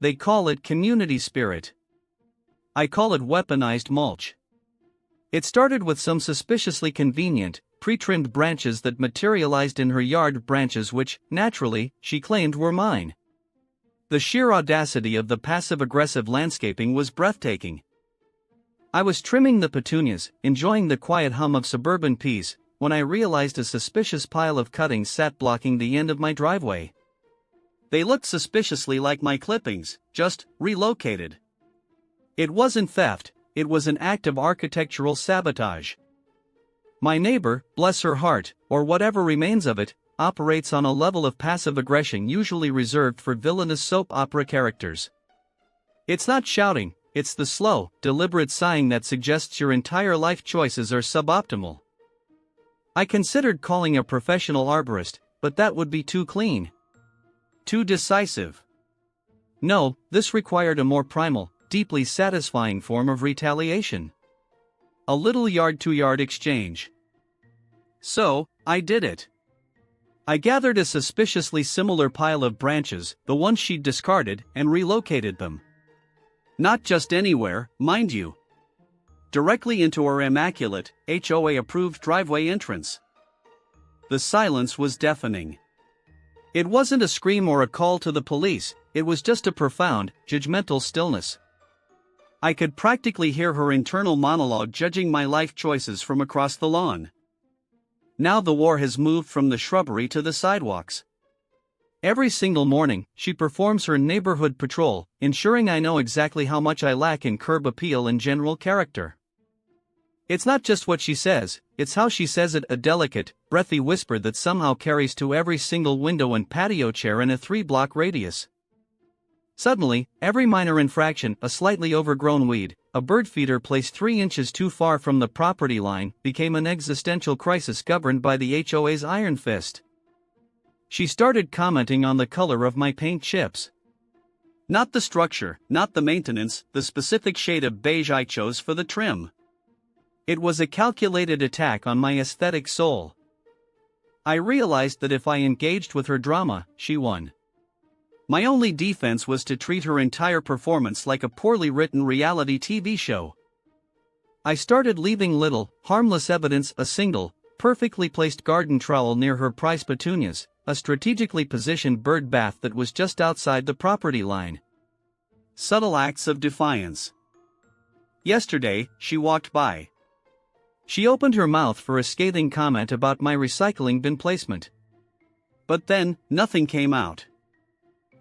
They call it community spirit. I call it weaponized mulch. It started with some suspiciously convenient, pre-trimmed branches that materialized in her yard, branches which, naturally, she claimed were mine. The sheer audacity of the passive-aggressive landscaping was breathtaking. I was trimming the petunias, enjoying the quiet hum of suburban peace, when I realized a suspicious pile of cuttings sat blocking the end of my driveway. They looked suspiciously like my clippings, just relocated. It wasn't theft, it was an act of architectural sabotage. My neighbor, bless her heart, or whatever remains of it, operates on a level of passive aggression usually reserved for villainous soap opera characters. It's not shouting, it's the slow, deliberate sighing that suggests your entire life choices are suboptimal. I considered calling a professional arborist, but that would be too clean. Too decisive. No, this required a more primal, deeply satisfying form of retaliation. A little yard-to-yard exchange. So, I did it. I gathered a suspiciously similar pile of branches, the ones she'd discarded, and relocated them. Not just anywhere, mind you. Directly into our immaculate, HOA-approved driveway entrance. The silence was deafening. It wasn't a scream or a call to the police, it was just a profound, judgmental stillness. I could practically hear her internal monologue judging my life choices from across the lawn. Now the war has moved from the shrubbery to the sidewalks. Every single morning, she performs her neighborhood patrol, ensuring I know exactly how much I lack in curb appeal and general character. It's not just what she says, it's how she says it, a delicate, breathy whisper that somehow carries to every single window and patio chair in a 3-block radius. Suddenly, every minor infraction, a slightly overgrown weed, a bird feeder placed 3 inches too far from the property line, became an existential crisis governed by the HOA's iron fist. She started commenting on the color of my paint chips. Not the structure, not the maintenance, the specific shade of beige I chose for the trim. It was a calculated attack on my aesthetic soul. I realized that if I engaged with her drama, she won. My only defense was to treat her entire performance like a poorly written reality TV show. I started leaving little, harmless evidence, a single, perfectly placed garden trowel near her prized petunias, a strategically positioned bird bath that was just outside the property line. Subtle acts of defiance. Yesterday, she walked by. She opened her mouth for a scathing comment about my recycling bin placement. But then, nothing came out.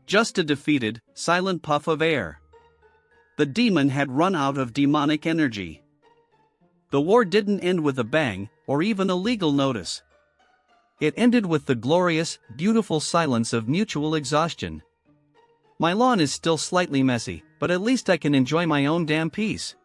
Just a defeated, silent puff of air. The demon had run out of demonic energy. The war didn't end with a bang, or even a legal notice. It ended with the glorious, beautiful silence of mutual exhaustion. My lawn is still slightly messy, but at least I can enjoy my own damn peace.